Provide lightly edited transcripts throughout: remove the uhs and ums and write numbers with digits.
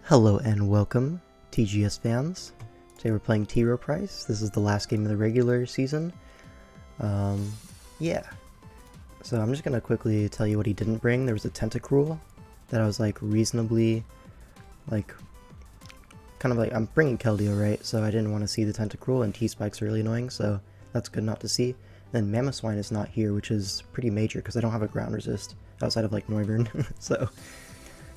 Hello and welcome, TGS fans. Today we're playing T. Rowe Price. This is the last game of the regular season. Yeah. So I'm just gonna quickly tell you what he didn't bring. There was a Tentacruel that I was like reasonably, I'm bringing Keldeo, right? So I didn't want to see the Tentacruel, and T-Spike's really annoying, so that's good not to see. Then Mamoswine is not here, which is pretty major because I don't have a ground resist outside of like Noivern, so.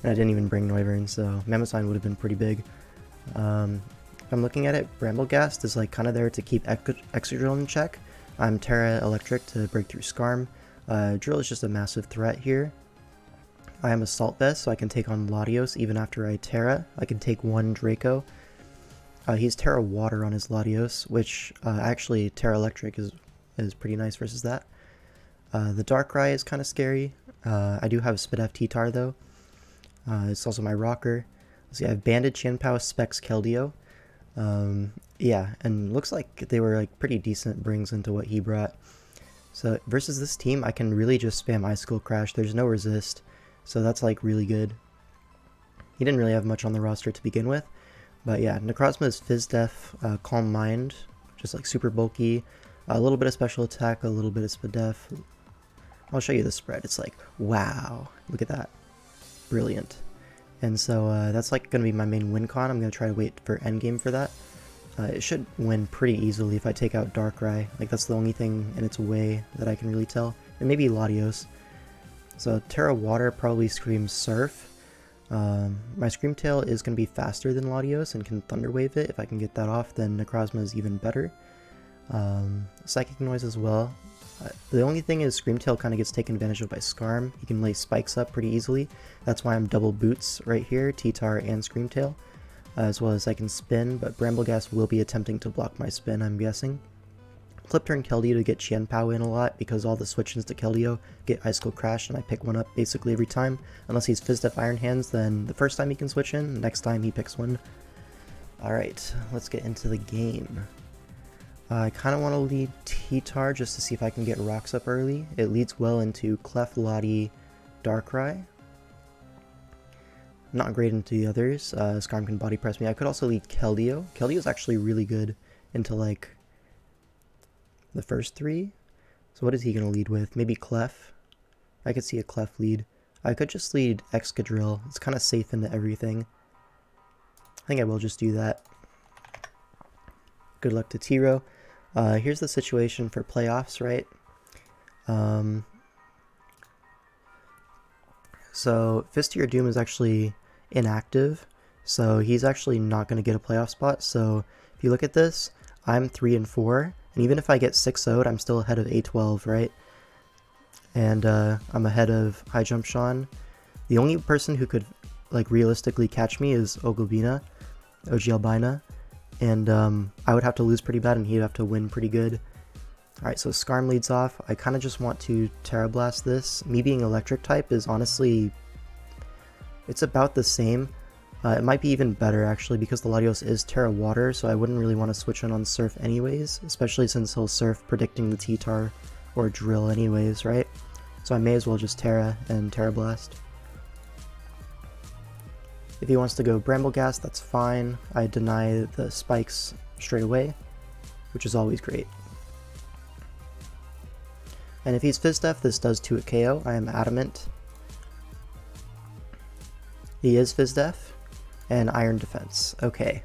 And I didn't even bring Noivern, so Mamoswine would have been pretty big. If I'm looking at it, Bramblegast is like kind of there to keep Excadrill in check. I'm Terra Electric to break through Skarm. Drill is just a massive threat here. I am Assault Vest, so I can take on Latios even after I Terra. I can take one Draco. He's Terra Water on his Latios, which actually Terra Electric is pretty nice versus that. The Darkrai is kind of scary. I do have Spidef T-Tar though. It's also my rocker. Let's see, I have Banded, Chien Pao, Specs, Keldeo. Yeah, and looks like they were like pretty decent brings into what he brought. So versus this team, I can really just spam Icicle Crash. There's no resist, so that's like really good. He didn't really have much on the roster to begin with, but yeah, Necrozma is Fizdef, Calm Mind, just like super bulky, a little bit of special attack, a little bit of Spidef. I'll show you the spread. It's like, wow, look at that. Brilliant. And so that's like going to be my main win con. I'm going to try to wait for endgame for that. It should win pretty easily if I take out Darkrai. Like, that's the only thing in its way that I can really tell. And maybe Latios. So Terra Water probably screams Surf. My Screamtail is going to be faster than Latios and can Thunder Wave it. If I can get that off, then Necrozma is even better. Psychic Noise as well. The only thing is Screamtail kind of gets taken advantage of by Skarm. He can lay spikes up pretty easily. That's why I'm double boots right here, T-Tar and Screamtail. As well as I can spin, but Bramblegast will be attempting to block my spin, I'm guessing. Flip turn Keldeo to get Chien Pao in a lot because all the switch-ins to Keldeo get Icicle Crash and I pick one up basically every time. Unless he's Fizdef Iron Hands, then the first time he can switch in, next time he picks one. Alright, let's get into the game. I kind of want to lead T-Tar just to see if I can get rocks up early. It leads well into Clef, Lati, Darkrai. Not great into the others. Skarm can body press me. I could also lead Keldeo. Keldeo is actually really good into like the first three. So what is he going to lead with? Maybe Clef? I could see a Clef lead. I could just lead Excadrill. It's kind of safe into everything. I think I will just do that. Good luck to T. Rowe. Here's the situation for playoffs, right? So Fistier Doom is actually inactive, so he's actually not going to get a playoff spot. So if you look at this, I'm 3-4, and even if I get 6-0'd, I'm still ahead of A12, right? And I'm ahead of High Jump Sean. The only person who could like realistically catch me is Oglobina, OG Albina. And I would have to lose pretty bad and he'd have to win pretty good. Alright, so Skarm leads off. I kind of just want to Terra Blast this. Me being electric type is honestly, it's about the same. It might be even better actually because the Latios is Terra Water, so I wouldn't really want to switch in on Surf anyways, especially since he'll Surf predicting the T-Tar or Drill anyways, right? So I may as well just Terra and Terra Blast. If he wants to go Bramblegast, that's fine. I deny the spikes straight away, which is always great. And if he's Fizdef, this does 2 at KO. I am adamant. He is Fizdef, and Iron Defense. Okay.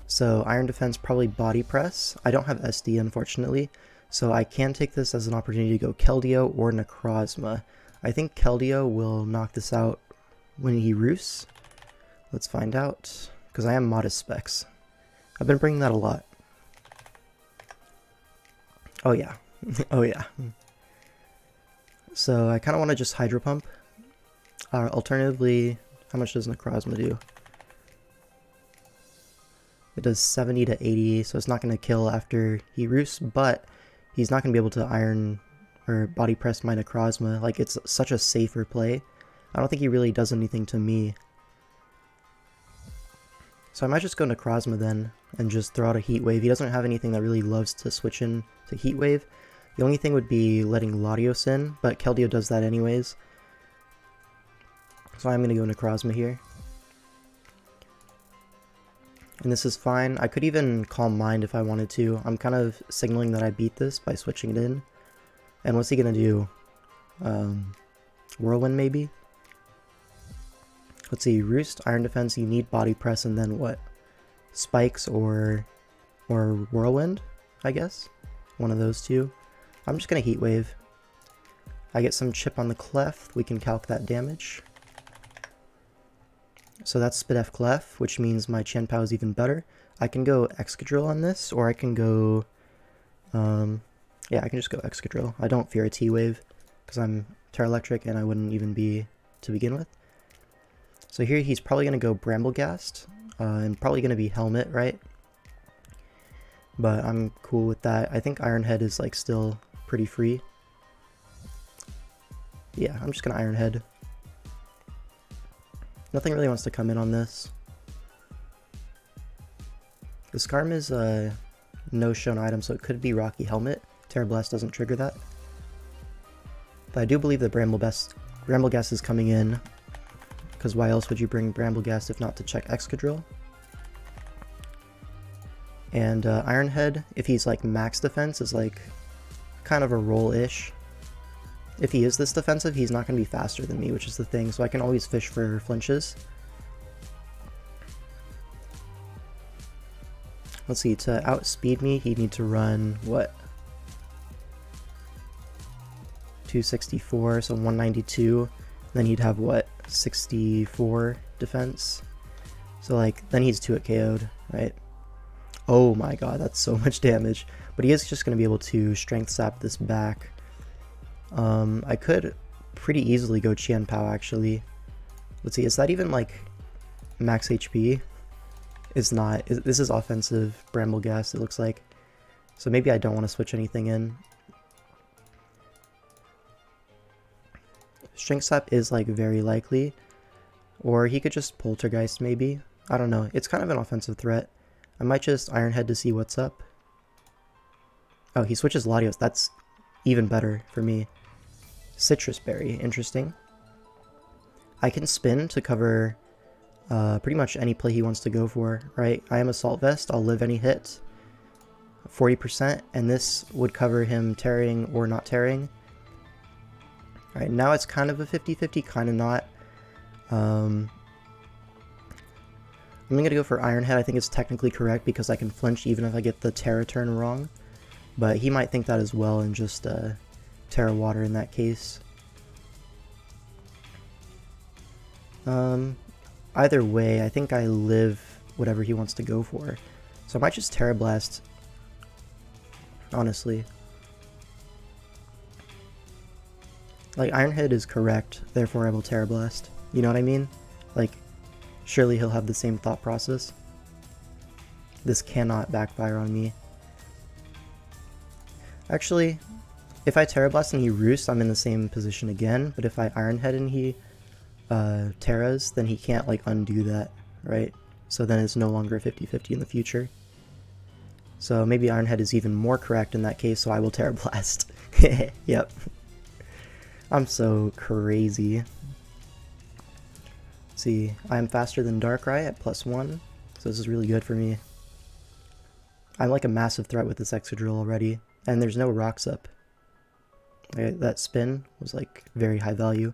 So Iron Defense, probably Body Press. I don't have SD, unfortunately, so I can take this as an opportunity to go Keldeo or Necrozma. I think Keldeo will knock this out when he roosts. Let's find out, because I am Modest Specs. I've been bringing that a lot. Oh yeah, oh yeah. So I kind of want to just Hydro Pump. Alternatively, how much does Necrozma do? It does 70 to 80, so it's not going to kill after he roosts, but he's not going to be able to Iron or Body Press my Necrozma. Like, it's such a safer play. I don't think he really does anything to me. So I might just go Necrozma then, and just throw out a Heat Wave. He doesn't have anything that really loves to switch in to Heat Wave. The only thing would be letting Latios in, but Keldeo does that anyways. So I'm going to go Necrozma here. And this is fine. I could even Calm Mind if I wanted to. I'm kind of signaling that I beat this by switching it in. And what's he gonna do? Whirlwind maybe? Let's see, Roost, Iron Defense, you need Body Press, and then what? Spikes or Whirlwind, I guess? One of those two. I'm just gonna Heat Wave. I get some chip on the Clef, we can calc that damage. So that's Spit F Clef, which means my Chien Pao is even better. I can go Excadrill on this, or I can go... yeah, I can just go Excadrill. I don't fear a T-Wave, because I'm Terra Electric and I wouldn't even be to begin with. So here he's probably going to go Bramblegast, and probably going to be Helmet, right? But I'm cool with that. I think Iron Head is like still pretty free. Yeah, I'm just going to Iron Head. Nothing really wants to come in on this. The Skarm is a no-shown item, so it could be Rocky Helmet. Terra Blast doesn't trigger that. But I do believe that Bramblegast is coming in, because why else would you bring Bramblegast if not to check Excadrill? And Iron Head, if he's like max defense, is like kind of a roll-ish. If he is this defensive, he's not going to be faster than me, which is the thing, so I can always fish for flinches. Let's see, to outspeed me, he'd need to run, what? 264, so 192. Then he'd have, what, 64 defense? So, like, then he's 2 at KO'd, right? Oh my god, that's so much damage. But he is just going to be able to Strength Sap this back. I could pretty easily go Chien Pao, actually. Let's see, is that even, like, max HP? It's not. This is offensive Bramblegast, it looks like. So maybe I don't want to switch anything in. Strength Sap is, like, very likely. Or he could just Poltergeist, maybe. I don't know. It's kind of an offensive threat. I might just Iron Head to see what's up. Oh, he switches Latios. That's even better for me. Citrus Berry. Interesting. I can spin to cover pretty much any play he wants to go for, right? I am Assault Vest. I'll live any hit. 40%. And this would cover him tearing or not tearing. Alright, now it's kind of a 50-50, kind of not. I'm going to go for Iron Head. I think it's technically correct because I can flinch even if I get the Terra turn wrong. But he might think that as well and just Terra Water in that case. Either way, I think I live whatever he wants to go for. So I might just Terra Blast, honestly. Like, Iron Head is correct, therefore I will Terra Blast. You know what I mean? Like, surely he'll have the same thought process. This cannot backfire on me. Actually, if I Terra Blast and he Roosts, I'm in the same position again, but if I Iron Head and he Terras, then he can't, like, undo that, right? So then it's no longer 50-50 in the future. So maybe Iron Head is even more correct in that case, so I will Terra Blast. Yep. I'm so crazy. Let's see, I'm faster than Darkrai at +1, so this is really good for me. I'm like a massive threat with this Excadrill already, and there's no rocks up. That spin was like very high value.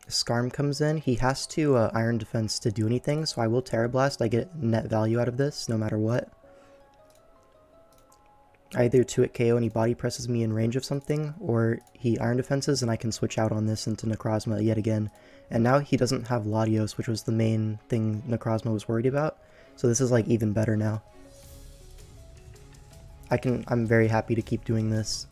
Skarm comes in, he has to Iron Defense to do anything, so I will Terra Blast. I get net value out of this, no matter what. I either 2-hit KO and he body presses me in range of something, or he Iron Defenses and I can switch out on this into Necrozma yet again. And now he doesn't have Latios, which was the main thing Necrozma was worried about, so this is like even better now. I'm very happy to keep doing this.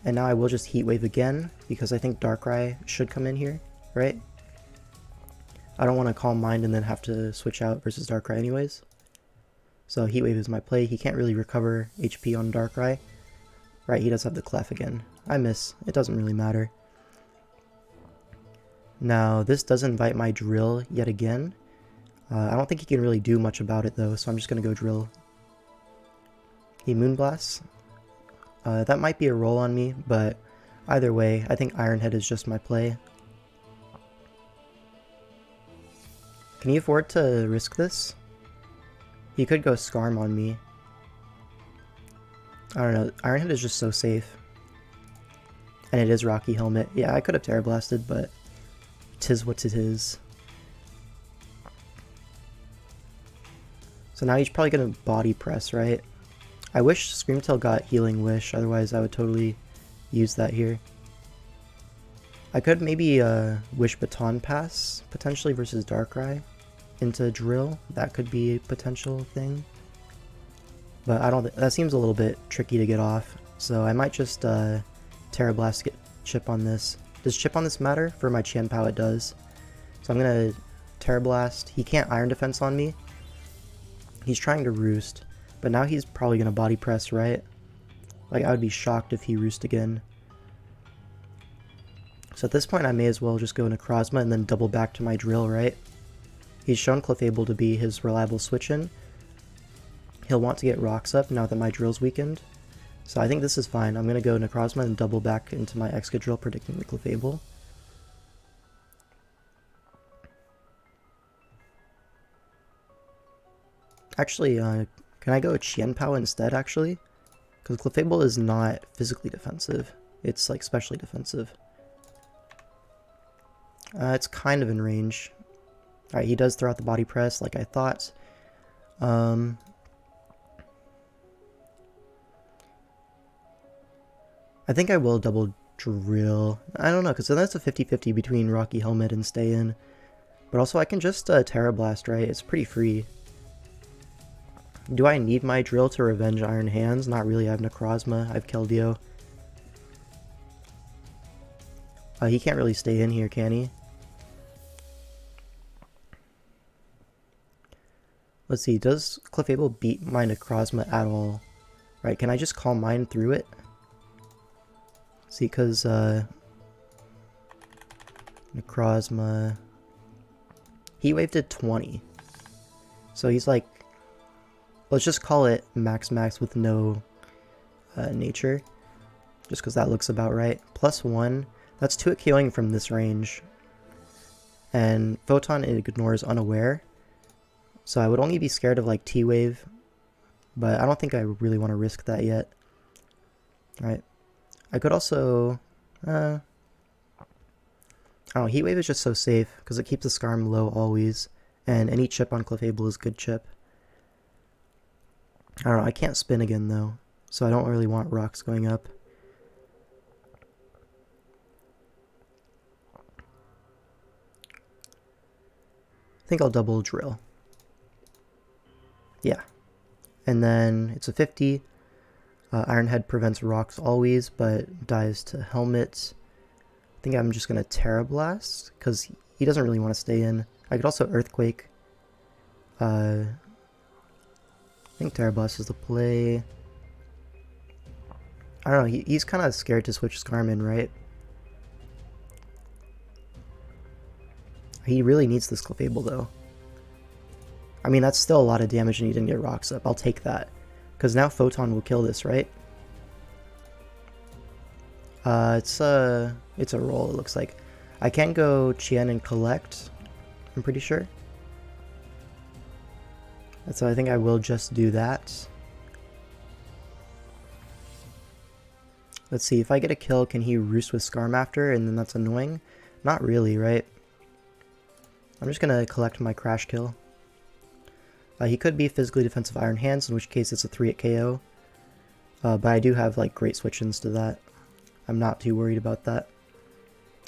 And now I will just Heat Wave again, because I think Darkrai should come in here, right? I don't want to Calm Mind and then have to switch out versus Darkrai anyways. So Heat Wave is my play. He can't really recover HP on Darkrai. Right, he does have the Clef again. I miss. It doesn't really matter. Now, this does invite my Drill yet again. I don't think he can really do much about it though, so I'm just going to go Drill. He Moonblasts. That might be a roll on me, but either way, I think Iron Head is just my play. Can he afford to risk this? He could go Scarm on me. I don't know. Iron Head is just so safe. And it is Rocky Helmet. Yeah, I could have Terra Blasted, but 'tis what it is. So now he's probably gonna body press, right? I wish Screamtail got Healing Wish, otherwise I would totally use that here. I could maybe Wish Baton Pass, potentially, versus Darkrai into Drill. That could be a potential thing. But I don't that seems a little bit tricky to get off. So I might just Terra Blast get Chip on this. Does Chip on this matter? For my Chien Pao it does. So I'm gonna Terra Blast. He can't Iron Defense on me. He's trying to Roost, but now he's probably gonna Body Press, right? Like, I would be shocked if he Roost again. So at this point I may as well just go Necrozma and then double back to my Drill, right? He's shown Clefable to be his reliable switch-in. He'll want to get Rocks up now that my Drill's weakened. So I think this is fine. I'm gonna go Necrozma and double back into my Excadrill, predicting the Clefable. Actually, can I go Chien Pao instead, actually? Because Clefable is not physically defensive. It's, like, specially defensive. It's kind of in range. Alright, he does throw out the Body Press, like I thought. I think I will double Drill. I don't know, because then that's a 50-50 between Rocky Helmet and Stay In. But also, I can just Terra Blast, right? It's pretty free. Do I need my Drill to revenge Iron Hands? Not really. I have Necrozma. I have Keldeo. He can't really stay in here, can he? Let's see. Does Clefable beat my Necrozma at all? Right, can I just Calm Mind through it? See, because Necrozma... Heat Wave did 20. So he's like... Let's just call it max with no nature. Just because that looks about right. +1. That's 2 KOing from this range. And Photon ignores Unaware. So I would only be scared of like T-Wave. But I don't think I really want to risk that yet. Alright. I could also... I don't know, Heat Wave is just so safe. Because it keeps the Scarm low always. And any chip on Clefable is good chip. I don't know, I can't spin again though, so I don't really want rocks going up. I think I'll double Drill. Yeah. And then it's a 50. Iron Head prevents rocks always, but dies to Helmet. I think I'm just going to Terra Blast, because he doesn't really want to stay in. I could also Earthquake. I think Terra Blast is the play. I don't know, he's kind of scared to switch Scarm in, right? He really needs this Clefable, though. I mean, that's still a lot of damage and he didn't get rocks up. I'll take that. Because now Photon will kill this, right? It's a roll, it looks like. I can go Chien and collect, I'm pretty sure. So I think I will just do that. Let's see, if I get a kill, can he Roost with Scarm after, and then that's annoying? Not really, right? I'm just gonna collect my Crash Kill. He could be physically defensive Iron Hands, in which case it's a 3-hit KO. But I do have like great switch-ins to that. I'm not too worried about that.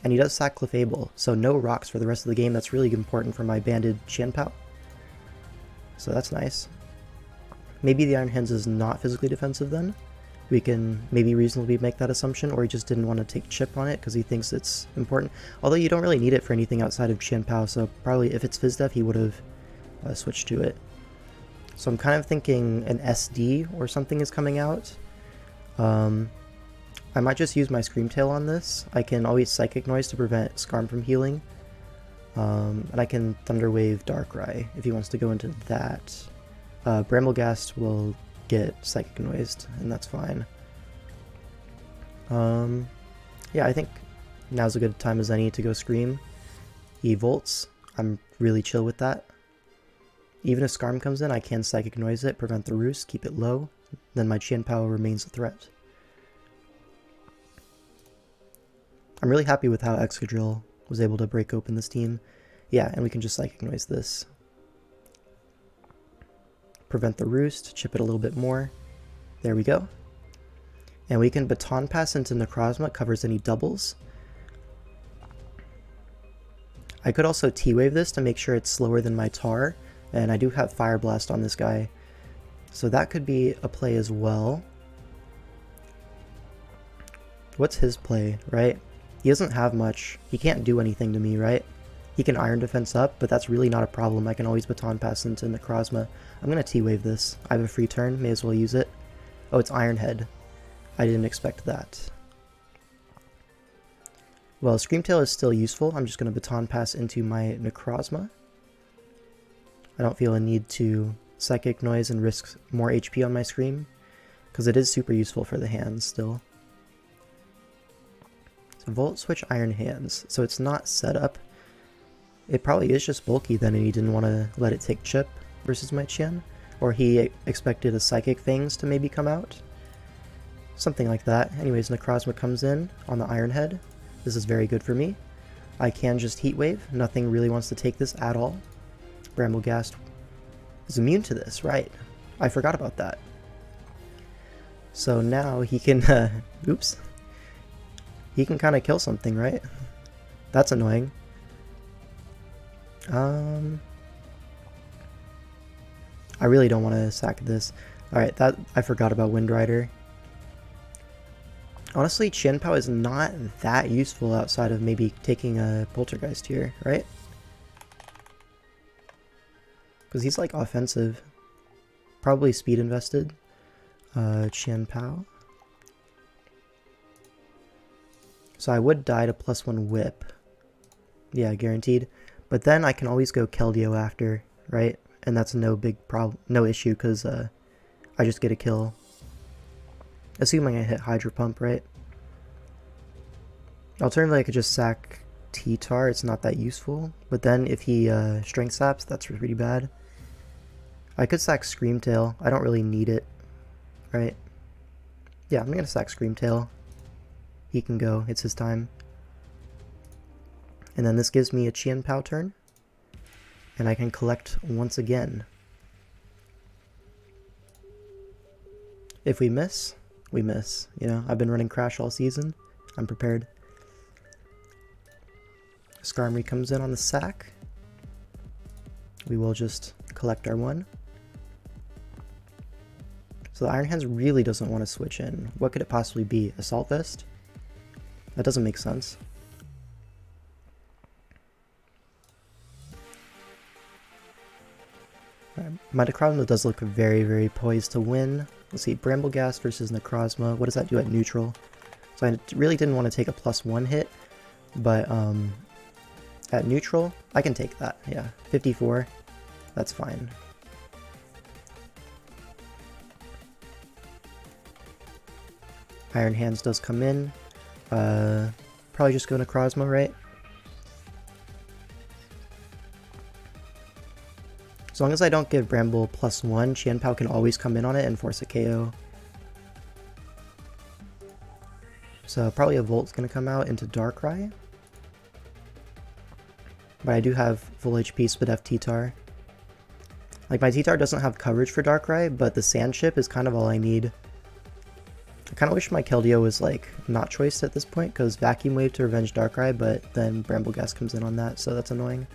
And he does sack Clefable, so no rocks for the rest of the game. That's really important for my banded Chien Pao. So that's nice. Maybe the Iron Hands is not physically defensive then. We can maybe reasonably make that assumption, or he just didn't want to take chip on it because he thinks it's important. Although you don't really need it for anything outside of Chien Pao, so probably if it's Phys Def he would have switched to it. So I'm kind of thinking an SD or something is coming out. I might just use my Screamtail on this. I can always Psychic Noise to prevent Scarm from healing. And I can Thunder Wave Darkrai if he wants to go into that. Bramblegast will get Psychic Noised, and that's fine. Yeah, I think now's a good time as any to go Scream. He Volts. I'm really chill with that. Even if Skarm comes in, I can Psychic Noise it, prevent the roost, keep it low, then my Chien Pao remains a threat. I'm really happy with how Excadrill was able to break open this team. Yeah, and we can just Psychic Noise this. Prevent the roost, chip it a little bit more. There we go. And we can Baton Pass into Necrozma, covers any doubles. I could also T-Wave this to make sure it's slower than my Tar, and I do have Fire Blast on this guy, so that could be a play as well. What's his play, right? He doesn't have much. He can't do anything to me, right? He can Iron Defense up, but that's really not a problem. I can always Baton Pass into Necrozma. I'm going to T-Wave this. I have a free turn, may as well use it. Oh, it's Iron Head. I didn't expect that. Well, Screamtail is still useful. I'm just going to Baton Pass into my Necrozma. I don't feel a need to Psychic Noise and risk more HP on my Scream, because it is super useful for the hands still. So Volt Switch Iron Hands, so it's not set up. It probably is just bulky then, and he didn't want to let it take chip versus my Chien, or he expected a Psychic Fangs to maybe come out. Something like that. Anyways, Necrozma comes in on the Iron Head. This is very good for me. I can just Heat Wave. Nothing really wants to take this at all. Bramblegast is immune to this, right? I forgot about that. So now he can, oops. He can kind of kill something, right? That's annoying. I really don't want to sack this. Alright, that I forgot about Wind Rider. Honestly, Chien Pao is not that useful outside of maybe taking a Poltergeist here, right? Because he's like offensive. Probably speed invested. Chien Pao. So I would die to +1 whip. Yeah, guaranteed. But then I can always go Keldeo after, right? And that's no big problem, no issue, because I just get a kill. Assuming I hit Hydro Pump, right? Alternatively, I could just sack T-Tar, it's not that useful. But then if he Strength Saps, that's pretty bad. I could sack Screamtail, I don't really need it, right? Yeah, I'm gonna sack Screamtail. He can go, it's his time. And then this gives me a Chien Pao turn. And I can collect once again. If we miss, we miss. You know, I've been running Crash all season. I'm prepared. Skarmory comes in on the sack. We will just collect our one. So the Iron Hands really doesn't want to switch in. What could it possibly be? Assault Vest? That doesn't make sense. My Necrozma does look very, very poised to win. Let's see, Bramblegast versus Necrozma. What does that do at neutral? So I really didn't want to take a +1 hit, but at neutral, I can take that. Yeah, 54. That's fine. Iron Hands does come in. Probably just go Necrozma, right? As long as I don't give Bramble +1, Chien Pao can always come in on it and force a KO. So probably a Volt's gonna come out into Darkrai. But I do have full HP Spadef T-Tar. Like, my T-Tar doesn't have coverage for Darkrai, but the Sand Chip is kind of all I need. I kind of wish my Keldeo was, like, not choiced at this point, because Vacuum Wave to revenge Darkrai, but then Bramblegast comes in on that, so that's annoying.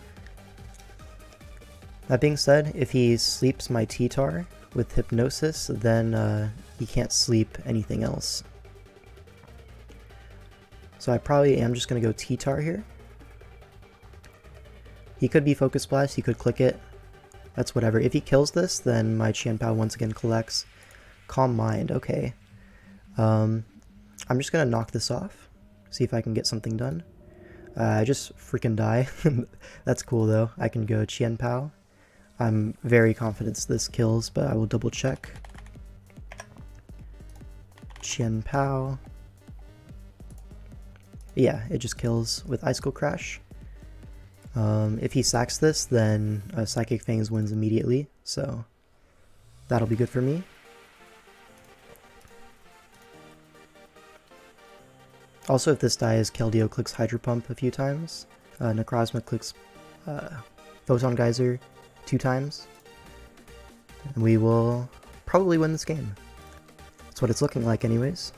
That being said, if he sleeps my T-Tar with Hypnosis, then he can't sleep anything else. So I probably am just going to go T-Tar here. He could be Focus Blast, he could click it. That's whatever. If he kills this, then my Chien Pao once again collects. Calm Mind, okay. I'm just going to knock this off, see if I can get something done. I just freaking die. That's cool though. I can go Chien Pao. I'm very confident this kills, but I will double check. Chien Pao. Yeah, it just kills with Icicle Crash. If he sacks this, then Psychic Fangs wins immediately, so that'll be good for me. Also, if this dies, Keldeo clicks Hydro Pump a few times, Necrozma clicks Photon Geyser 2 times, and we will probably win this game. That's what it's looking like anyways.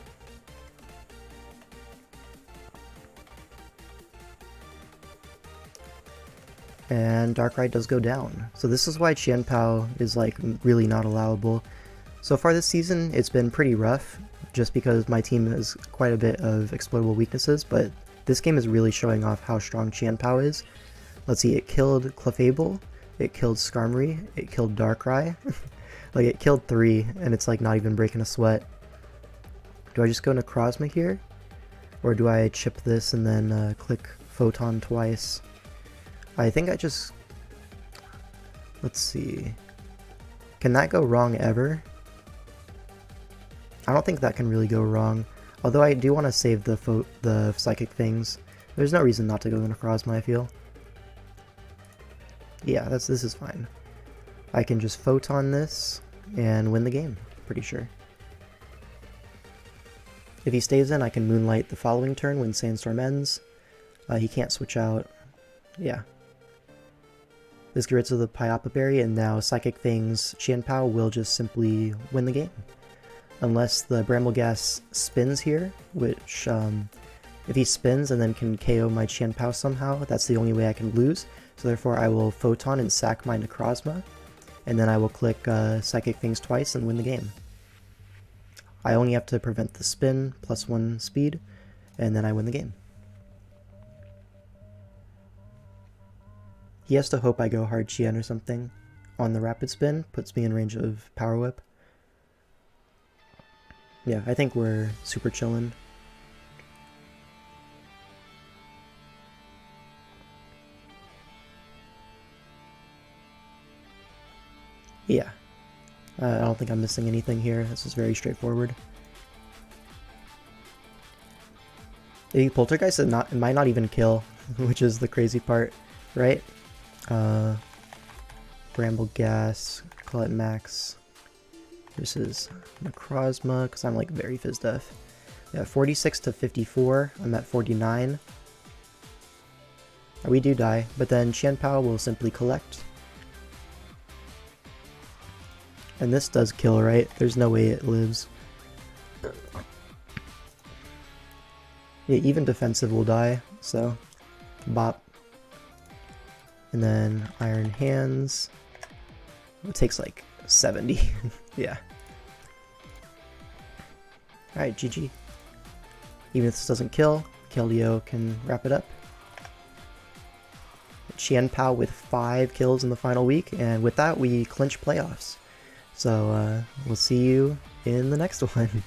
And Darkrai does go down. So this is why Chien Pao is like really not allowable. So far this season it's been pretty rough, just because my team has quite a bit of exploitable weaknesses, but this game is really showing off how strong Chien Pao is. Let's see, it killed Clefable, it killed Skarmory, it killed Darkrai. Like, it killed 3, and it's like not even breaking a sweat. Do I just go Necrozma here? Or do I chip this and then click Photon twice? I think I just... Let's see... Can that go wrong ever? I don't think that can really go wrong. Although I do want to save the Psychic Things. There's no reason not to go Necrozma, I feel. Yeah, this is fine. I can just Photon this and win the game, pretty sure. If he stays in, I can Moonlight the following turn when Sandstorm ends. He can't switch out. Yeah. This gets rid of the Pyapa Berry, and now Psychic Fang's Chien Pao will just simply win the game. Unless the Brambleghast spins here, which, if he spins and then can KO my Chien Pao somehow, that's the only way I can lose. So therefore I will Photon and sack my Necrozma, and then I will click Psychic Fangs twice and win the game. I only have to prevent the spin, +1 speed, and then I win the game. He has to hope I go hard Chien or something on the rapid spin, puts me in range of Power Whip. Yeah, I think we're super chillin'. Yeah. I don't think I'm missing anything here. This is very straightforward. The Poltergeist it might not even kill, which is the crazy part, right? Brambleghast, call it max. This is Necrozma, because I'm like very Fizz-Def. Yeah, 46 to 54, I'm at 49. We do die, but then Chien Pao will simply collect. And this does kill, right? There's no way it lives. Yeah, even defensive will die, so bop. And then Iron Hands. It takes like 70. Yeah. Alright, GG. Even if this doesn't kill, Keldeo can wrap it up. Chien Pao with 5 kills in the final week, and with that we clinch playoffs. So we'll see you in the next one.